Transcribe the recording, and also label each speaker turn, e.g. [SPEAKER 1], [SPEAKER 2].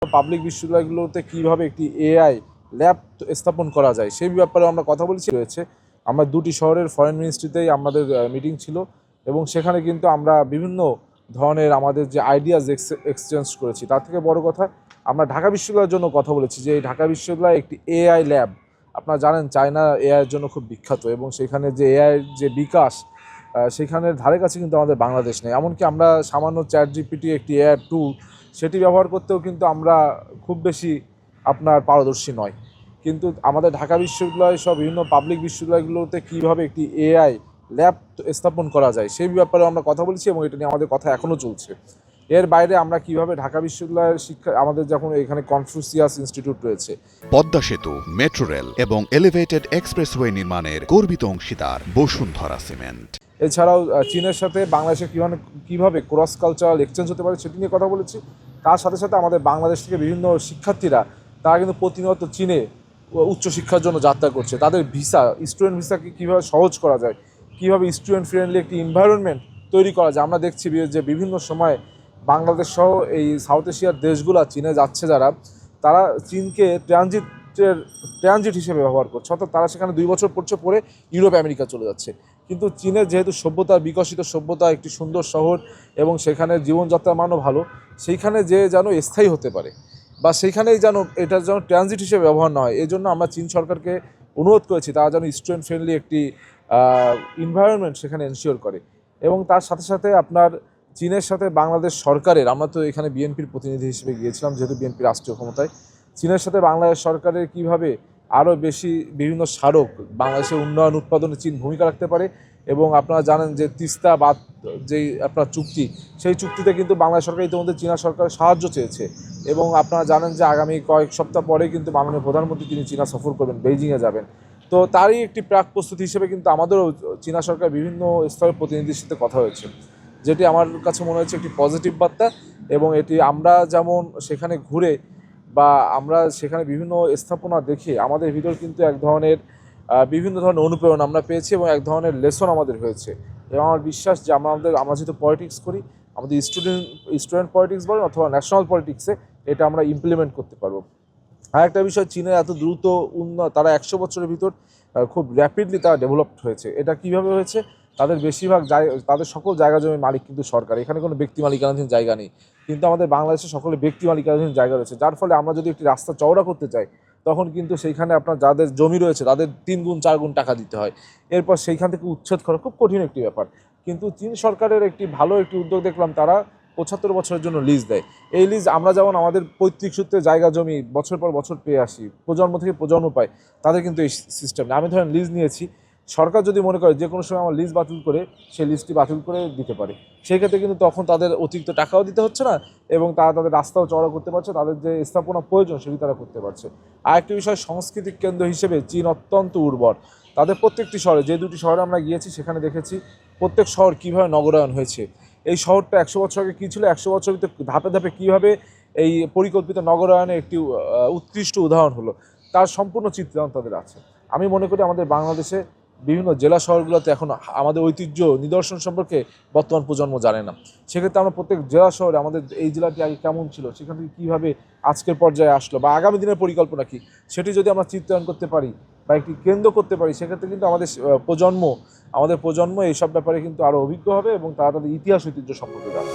[SPEAKER 1] Public বিশ্ববিদ্যালয়গুলোতে কিভাবে একটি AI lab স্থাপন করা যায় সেই ব্যাপারে আমরা কথা বলেছি রয়েছে। আমরা দুটি শহরের ফরেন মিনিস্ট্রিতেই আমাদের মিটিং ছিল এবং সেখানে কিন্তু আমরা বিভিন্ন ধরনের আমাদের যে আইডিয়াস এক্সচেঞ্জ করেছি। তার থেকে বড় কথা আমরা ঢাকা বিশ্ববিদ্যালয়ের জন্য কথা বলেছি যে এই ঢাকা বিশ্ববিদ্যালয় একটি এআই ল্যাব। আপনারা জানেন চায়না এআইয়ের জন্য খুব বিখ্যাত এবং সেখানে যে এআইয়ের যে বিকাশ সেখানের ধারে কাছে কিন্তু আমাদের বাংলাদেশ নেই। এমনকি আমরা সামান্য চ্যাটজিপিটি একটি এআই টুল সেটি ব্যবহার করতেও কিন্তু আমরা খুব বেশি আপনার পারদর্শী নয়। কিন্তু আমাদের ঢাকা বিশ্ববিদ্যালয় সহ বিভিন্ন পাবলিক বিশ্ববিদ্যালয়গুলোতে কীভাবে একটি এআই ল্যাব স্থাপন করা যায় সেই ব্যাপারে আমরা কথা বলেছি এবং এটা নিয়ে আমাদের কথা এখনও চলছে। এর বাইরে আমরা কিভাবে ঢাকা বিশ্ববিদ্যালয়ের শিক্ষা আমাদের যখন এখানে কনফুসিয়াস ইনস্টিটিউট রয়েছে,
[SPEAKER 2] পদ্মা সেতু, মেট্রো রেল এবং এলিভেটেড এক্সপ্রেসওয়ে নির্মাণের গর্বিত অংশীদার বসুন্ধরা সিমেন্ট।
[SPEAKER 1] এছাড়াও চীনের সাথে বাংলাদেশের কীভাবে ক্রস কালচারাল এক্সচেঞ্জ হতে পারে সেটি নিয়ে কথা বলেছি। তার সাথে সাথে আমাদের বাংলাদেশ থেকে বিভিন্ন শিক্ষার্থীরা তারা কিন্তু প্রতিনিয়ত চীনে উচ্চশিক্ষার জন্য যাত্রা করছে। তাদের ভিসা, স্টুডেন্ট ভিসাকে কীভাবে সহজ করা যায়, কীভাবে স্টুডেন্ট ফ্রেন্ডলি একটি এনভায়রনমেন্ট তৈরি করা যায়। আমরা দেখছি যে বিভিন্ন সময় বাংলাদেশ সহ এই সাউথ এশিয়ার দেশগুলো চীনে যাচ্ছে যারা, তারা চীনকে ট্রানজিট হিসেবে ব্যবহার করছে। অর্থাৎ তারা সেখানে 2 বছর পড়ছে, পরে ইউরোপ আমেরিকা চলে যাচ্ছে। কিন্তু চীনের যেহেতু সভ্যতা, বিকশিত সভ্যতা, একটি সুন্দর শহর এবং সেখানে জীবনযাত্রার মানও ভালো, সেইখানে যে যেন স্থায়ী হতে পারে বা সেইখানেই যেন এটা যেন ট্রানজিট হিসেবে ব্যবহার না হয়। এই জন্য আমরা চীন সরকারকে অনুরোধ করেছি তারা যেন স্টুডেন্ট ফ্রেন্ডলি একটি এনভায়রনমেন্ট সেখানে এনশিওর করে। এবং তার সাথে সাথে আপনার চীনের সাথে বাংলাদেশ সরকারের, আমরা তো এখানে বিএনপির প্রতিনিধি হিসেবে গিয়েছিলাম যেহেতু বিএনপি রাষ্ট্রীয় ক্ষমতায়, চীনের সাথে বাংলাদেশ সরকারের কিভাবে আরও বেশি বিভিন্ন স্মারক বাংলাদেশের উন্নয়ন উৎপাদনে চীন ভূমিকা রাখতে পারে। এবং আপনারা জানেন যে তিস্তা বাঁধ যেই আপনার চুক্তি, সেই চুক্তিতে কিন্তু বাংলাদেশ সরকার ইতিমধ্যে চীনা সরকারের সাহায্য চেয়েছে। এবং আপনারা জানেন যে আগামী কয়েক সপ্তাহ পরে কিন্তু মাননীয় প্রধানমন্ত্রী তিনি চীনা সফর করবেন, বেইজিংয়ে যাবেন। তো তারই একটি প্রাক প্রস্তুতি হিসেবে কিন্তু আমাদেরও চীনা সরকার বিভিন্ন স্তরের প্রতিনিধির সাথে কথা হয়েছে, যেটি আমার কাছে মনে হচ্ছে একটি পজিটিভ বার্তা। এবং এটি আমরা যেমন সেখানে ঘুরে বা আমরা সেখানে বিভিন্ন স্থাপনা দেখে আমাদের ভিতর কিন্তু এক ধরনের বিভিন্ন ধরনের অনুপ্রেরণা আমরা পেয়েছি এবং এক ধরনের লেসন আমাদের হয়েছে। এবং আমার বিশ্বাস যে আমরা যেহেতু পলিটিক্স করি, আমাদের স্টুডেন্ট পলিটিক্স বলেন অথবা ন্যাশনাল পলিটিক্সে এটা আমরা ইমপ্লিমেন্ট করতে পারবো। আর একটা বিষয়, চীনের এত দ্রুত তারা 100 বছরের ভিতর খুব র্যাপিডলি তারা ডেভেলপড হয়েছে। এটা কীভাবে হয়েছে? তাদের বেশিরভাগ তাদের সকল জায়গা জমির মালিক কিন্তু সরকার, এখানে কোনো ব্যক্তি মালিকানাধীন জায়গা নেই। কিন্তু আমাদের বাংলাদেশে সকলে ব্যক্তি মালিকানাধীন জায়গা রয়েছে, যার ফলে আমরা যদি একটি রাস্তা চওড়া করতে চাই তখন কিন্তু সেইখানে আপনার যাদের জমি রয়েছে তাদের 3 গুণ 4 গুণ টাকা দিতে হয়। এরপর সেইখান থেকে উচ্ছেদ করা খুব কঠিন একটি ব্যাপার। কিন্তু চীন সরকারের একটি ভালো একটি উদ্যোগ দেখলাম, তারা 75 বছরের জন্য লিজ দেয়। এই লিজ আমরা যেমন আমাদের পৈতৃক সূত্রে জায়গা জমি বছর পর বছর পেয়ে আসি, প্রজন্ম থেকে প্রজন্ম পায়, তাদের কিন্তু এই সিস্টেম নেই। আমি ধরেন লিজ নিয়েছি, সরকার যদি মনে করে যে কোনো সময় আমার লিজ বাতিল করে সেই লিজটি বাতিল করে দিতে পারে, সেই ক্ষেত্রে কিন্তু তখন তাদের অতিরিক্ত টাকাও দিতে হচ্ছে না এবং তারা তাদের রাস্তাও চওড়া করতে পারছে, তাদের যে স্থাপনা প্রয়োজন সেটি তারা করতে পারছে। আরেকটি বিষয়, সাংস্কৃতিক কেন্দ্র হিসেবে চীন অত্যন্ত উর্বর। তাদের প্রত্যেকটি শহরে, যে 2টি শহরে আমরা গিয়েছি সেখানে দেখেছি প্রত্যেক শহর কীভাবে নগরায়ন হয়েছে। এই শহরটা 100 বছর আগে কী ছিল, 100 বছর ভিতরে ধাপে ধাপে কীভাবে এই পরিকল্পিত নগরায়নের একটি উৎকৃষ্ট উদাহরণ হলো, তার সম্পূর্ণ চিত্রায়ন তাদের আছে। আমি মনে করি আমাদের বাংলাদেশে বিভিন্ন জেলা শহরগুলোতে এখন আমাদের ঐতিহ্য নিদর্শন সম্পর্কে বর্তমান প্রজন্ম জানে না। সেক্ষেত্রে আমরা প্রত্যেক জেলা শহরে আমাদের এই জেলাটি আগে কেমন ছিল, সেখান থেকে কীভাবে আজকের পর্যায়ে আসলো বা আগামী দিনের পরিকল্পনা কী, সেটি যদি আমরা চিত্রায়ন করতে পারি বা একটি কেন্দ্র করতে পারি, সেক্ষেত্রে কিন্তু আমাদের প্রজন্ম এইসব ব্যাপারে কিন্তু আরও অভিজ্ঞ হবে এবং তারা তাদের ইতিহাস ঐতিহ্য সম্পর্কে জানবে।